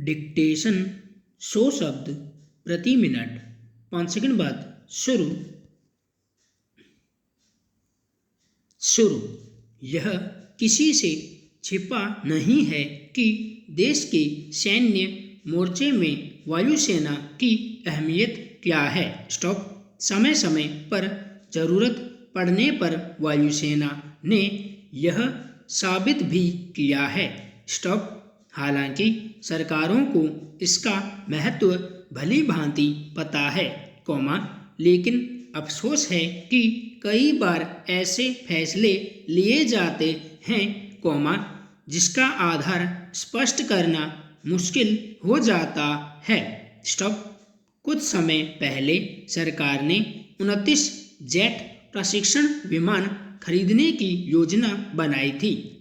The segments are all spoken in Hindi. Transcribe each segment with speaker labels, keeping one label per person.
Speaker 1: डिक्टेशन 100 शब्द प्रति मिनट। 5 सेकंड बाद शुरू। यह किसी से छिपा नहीं है कि देश के सैन्य मोर्चे में वायुसेना की अहमियत क्या है। स्टॉप। समय समय पर जरूरत पड़ने पर वायुसेना ने यह साबित भी किया है। स्टॉप। हालांकि सरकारों को इसका महत्व भली भांति पता है, लेकिन अफसोस है कि कई बार ऐसे फैसले लिए जाते हैं, जिसका आधार स्पष्ट करना मुश्किल हो जाता है। स्टॉप। कुछ समय पहले सरकार ने 29 जेट प्रशिक्षण विमान खरीदने की योजना बनाई थी,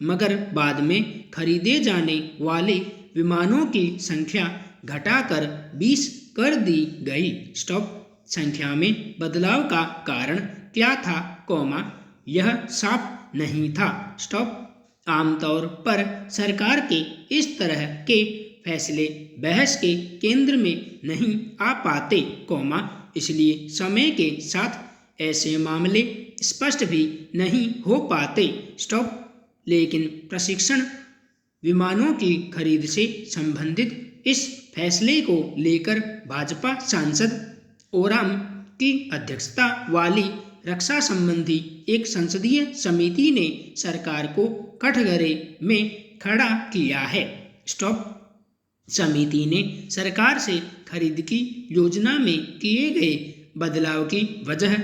Speaker 1: मगर बाद में खरीदे जाने वाले विमानों की संख्या घटाकर 20 कर दी गई। स्टॉप। संख्या में बदलाव का कारण क्या था, यह साफ नहीं था। स्टॉप। आमतौर पर सरकार के इस तरह के फैसले बहस के केंद्र में नहीं आ पाते, इसलिए समय के साथ ऐसे मामले स्पष्ट भी नहीं हो पाते। स्टॉप। लेकिन प्रशिक्षण विमानों की खरीद से संबंधित इस फैसले को लेकर भाजपा सांसद ओराम की अध्यक्षता वाली रक्षा संबंधी एक संसदीय समिति ने सरकार को कठघरे में खड़ा किया है। स्टॉप। समिति ने सरकार से खरीद की योजना में किए गए बदलाव की वजह,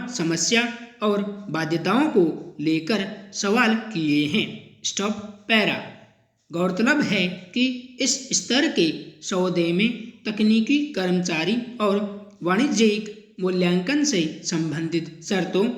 Speaker 1: समस्या और बाध्यताओं को लेकर सवाल किए हैं। स्टॉप। पैरा। गौरतलब है कि इस स्तर के सौदे में तकनीकी कर्मचारी और वाणिज्यिक मूल्यांकन से संबंधित शर्तों,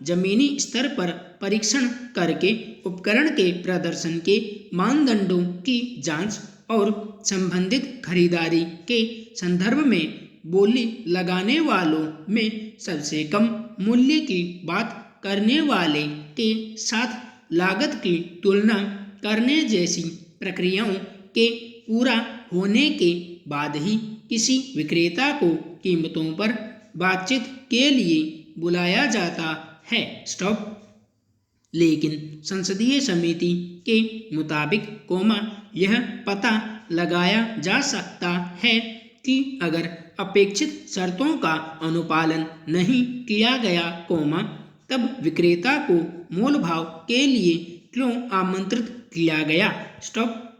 Speaker 1: जमीनी स्तर पर परीक्षण करके उपकरण के प्रदर्शन के मानदंडों की जांच और संबंधित खरीदारी के संदर्भ में बोली लगाने वालों में सबसे कम मूल्य की बात करने वाले के साथ लागत की तुलना करने जैसी प्रक्रियाओं के पूरा होने के बाद ही किसी विक्रेता को कीमतों पर बातचीत के लिए बुलाया जाता है। स्टॉप। लेकिन संसदीय समिति के मुताबिक, यह पता लगाया जा सकता है कि अगर अपेक्षित शर्तों का अनुपालन नहीं किया गया, तब विक्रेता को मोल भाव के लिए क्यों आमंत्रित किया गया। स्टॉप।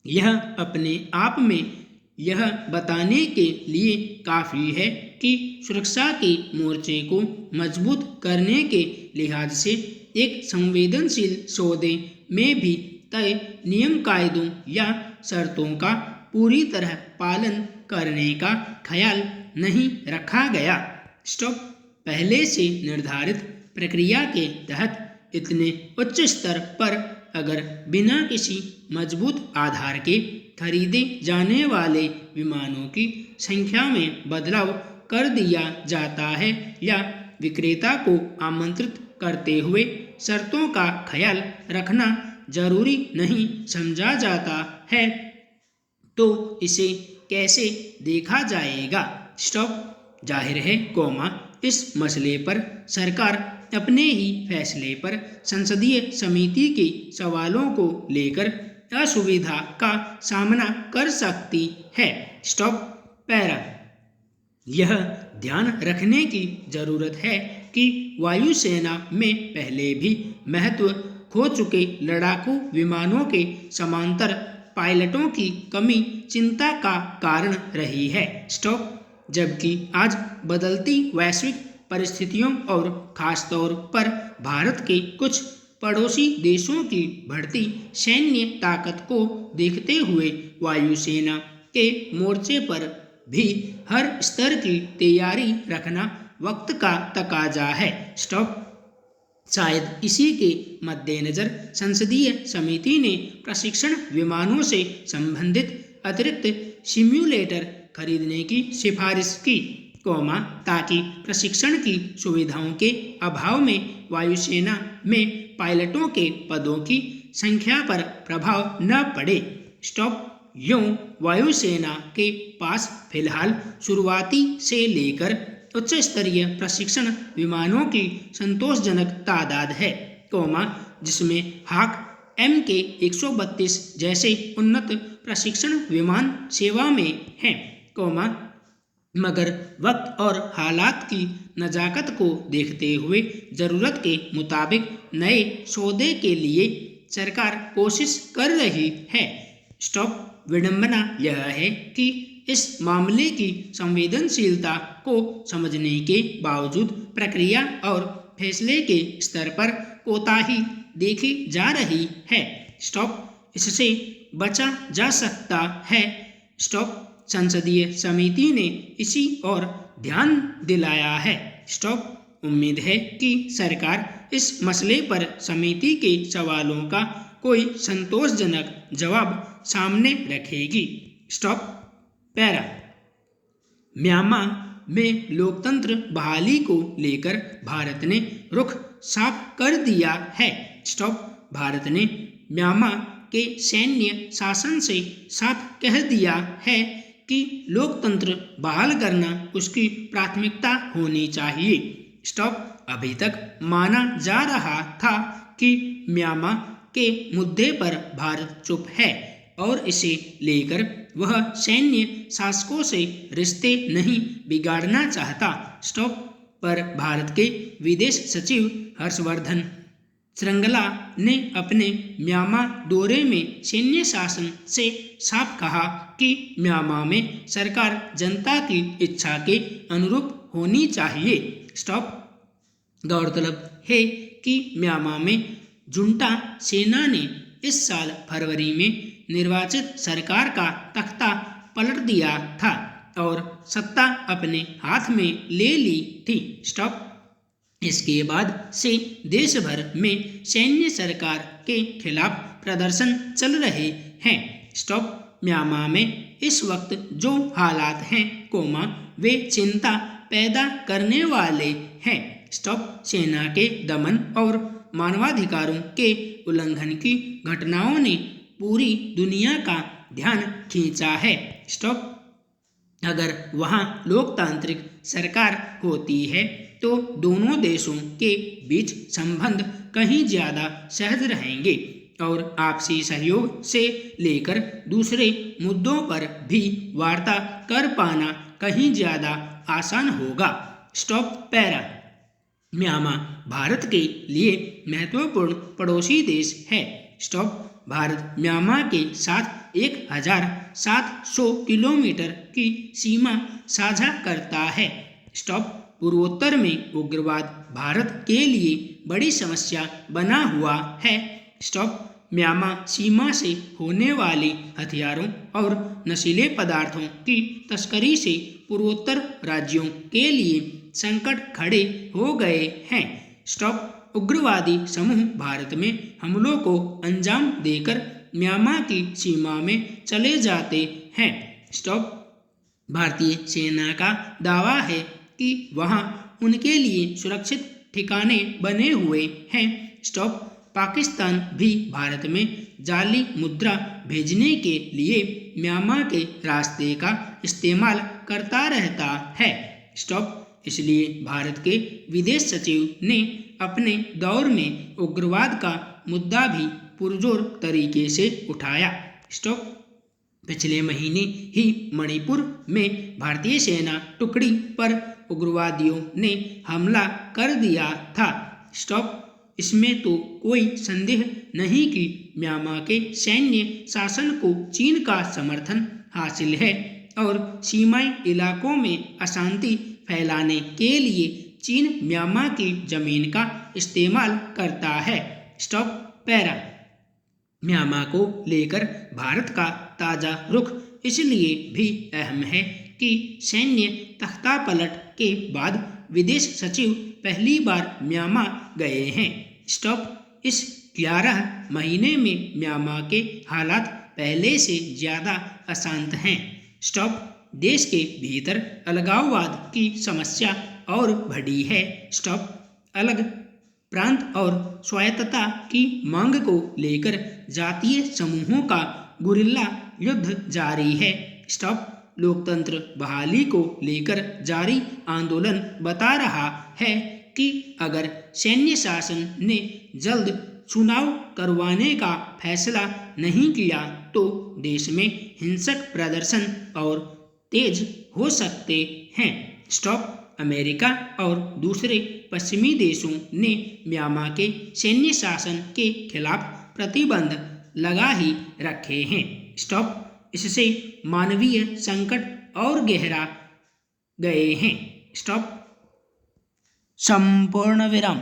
Speaker 1: यह अपने आप में यह बताने के लिए काफ़ी है कि सुरक्षा के मोर्चे को मजबूत करने के लिहाज से एक संवेदनशील सौदे में भी तय नियम कायदों या शर्तों का पूरी तरह पालन करने का ख्याल नहीं रखा गया। स्टॉप। पहले से निर्धारित प्रक्रिया के तहत इतने उच्च स्तर पर अगर बिना किसी मजबूत आधार के खरीदे जाने वाले विमानों की संख्या में बदलाव कर दिया जाता है या विक्रेता को आमंत्रित करते हुए शर्तों का ख्याल रखना जरूरी नहीं समझा जाता है, तो इसे कैसे देखा जाएगा। स्टॉप। जाहिर है, इस मसले पर सरकार अपने ही फैसले पर संसदीय समिति के सवालों को लेकर असुविधा का सामना कर सकती है। स्टॉप। पैरा। यह ध्यान रखने की जरूरत है कि वायुसेना में पहले भी महत्व खो चुके लड़ाकू विमानों के समांतर पायलटों की कमी चिंता का कारण रही है। स्टॉप। जबकि आज बदलती वैश्विक परिस्थितियों और खासतौर पर भारत के कुछ पड़ोसी देशों की बढ़ती सैन्य ताकत को देखते हुए वायुसेना के मोर्चे पर भी हर स्तर की तैयारी रखना वक्त का तकाजा है। स्टॉप। शायद इसी के मद्देनजर संसदीय समिति ने प्रशिक्षण विमानों से संबंधित अतिरिक्त सिम्युलेटर खरीदने की सिफारिश की, ताकि प्रशिक्षण की सुविधाओं के अभाव में वायुसेना में पायलटों के पदों की संख्या पर प्रभाव न पड़े। स्टॉप। यूं वायुसेना के पास फिलहाल शुरुआती से लेकर उच्च स्तरीय प्रशिक्षण विमानों की संतोषजनक तादाद है, जिसमें हाक MK-132 जैसे उन्नत प्रशिक्षण विमान सेवा में हैं, मगर वक्त और हालात की नज़ाकत को देखते हुए ज़रूरत के मुताबिक नए सौदे के लिए सरकार कोशिश कर रही है। स्टॉप। विडंबना यह है कि इस मामले की संवेदनशीलता को समझने के बावजूद प्रक्रिया और फैसले के स्तर पर कोताही देखी जा रही है। स्टॉप। इससे बचा जा सकता है। स्टॉप। संसदीय समिति ने इसी और ध्यान दिलाया है। स्टॉप। उम्मीद है कि सरकार इस मसले पर समिति के सवालों का कोई संतोषजनक जवाब सामने रखेगी। स्टॉप। पैरा। म्यांमार में लोकतंत्र बहाली को लेकर भारत ने रुख साफ कर दिया है। स्टॉप। भारत ने म्यांमार के सैन्य शासन से साफ कह दिया है कि लोकतंत्र बहाल करना उसकी प्राथमिकता होनी चाहिए। स्टॉप। अभी तक माना जा रहा था कि म्यांमार के मुद्दे पर भारत चुप है और इसे लेकर वह सैन्य शासकों से रिश्ते नहीं बिगाड़ना चाहता। स्टॉप। पर भारत के विदेश सचिव हर्षवर्धन श्रृंगला ने अपने म्यांमार दौरे में सैन्य शासन से साफ कहा कि म्यांमार में सरकार जनता की इच्छा के अनुरूप होनी चाहिए। स्टॉप। गौरतलब है कि म्यांमार में जुंटा सेना ने इस साल फरवरी में निर्वाचित सरकार का तख्ता पलट दिया था और सत्ता अपने हाथ में ले ली थी। स्टॉप। इसके बाद से देश भर में सैन्य सरकार के खिलाफ प्रदर्शन चल रहे हैं। स्टॉप। म्यांमार में इस वक्त जो हालात हैं, वे चिंता पैदा करने वाले हैं। स्टॉप। सेना के दमन और मानवाधिकारों के उल्लंघन की घटनाओं ने पूरी दुनिया का ध्यान खींचा है। स्टॉप। अगर वहाँ लोकतांत्रिक सरकार होती है तो दोनों देशों के बीच संबंध कहीं ज़्यादा सहज रहेंगे और आपसी सहयोग से लेकर दूसरे मुद्दों पर भी वार्ता कर पाना कहीं ज़्यादा आसान होगा। स्टॉप। पैरा। म्यांमार भारत के लिए महत्वपूर्ण पड़ोसी देश है। स्टॉप। भारत म्यांमार के साथ 1700 किलोमीटर की सीमा साझा करता है। स्टॉप। पूर्वोत्तर में उग्रवाद भारत के लिए बड़ी समस्या बना हुआ है। स्टॉप। म्यांमार सीमा से होने वाले हथियारों और नशीले पदार्थों की तस्करी से पूर्वोत्तर राज्यों के लिए संकट खड़े हो गए हैं। स्टॉप। उग्रवादी समूह भारत में हमलों को अंजाम देकर म्यांमार की सीमा में चले जाते हैं। स्टॉप। भारतीय सेना का दावा है कि वहाँ उनके लिए सुरक्षित ठिकाने बने हुए हैं। स्टॉप। पाकिस्तान भी भारत में जाली मुद्रा भेजने के लिए म्यांमार के रास्ते का इस्तेमाल करता रहता है। स्टॉप। इसलिए भारत के विदेश सचिव ने अपने दौर में उग्रवाद का मुद्दा भी पुरजोर तरीके से उठाया। स्टॉप। पिछले महीने ही मणिपुर में भारतीय सेना टुकड़ी पर उग्रवादियों ने हमला कर दिया था। स्टॉप। इसमें तो कोई संदेह नहीं कि म्यांमार के सैन्य शासन को चीन का समर्थन हासिल है और सीमाई इलाकों में अशांति फैलाने के लिए चीन म्यांमार की जमीन का इस्तेमाल करता है। स्टॉप। पैरा। म्यांमार को लेकर भारत का ताज़ा रुख इसलिए भी अहम है कि सैन्य तख्तापलट के बाद विदेश सचिव पहली बार म्यांमार गए हैं। स्टॉप। इस 11 महीने में म्यांमार के हालात पहले से ज़्यादा अशांत हैं। स्टॉप। देश के भीतर अलगाववाद की समस्या और बढ़ी है। स्टॉप। अलग प्रांत और स्वायत्तता की मांग को लेकर जातीय समूहों का गुरिल्ला युद्ध जारी है। स्टॉप। लोकतंत्र बहाली को लेकर जारी आंदोलन बता रहा है कि अगर सैन्य शासन ने जल्द चुनाव करवाने का फैसला नहीं किया तो देश में हिंसक प्रदर्शन और तेज हो सकते हैं। स्टॉप। अमेरिका और दूसरे पश्चिमी देशों ने म्यांमार के सैन्य शासन के खिलाफ प्रतिबंध लगा ही रखे हैं। स्टॉप। इससे मानवीय संकट और गहरा गए हैं। स्टॉप। संपूर्ण विराम।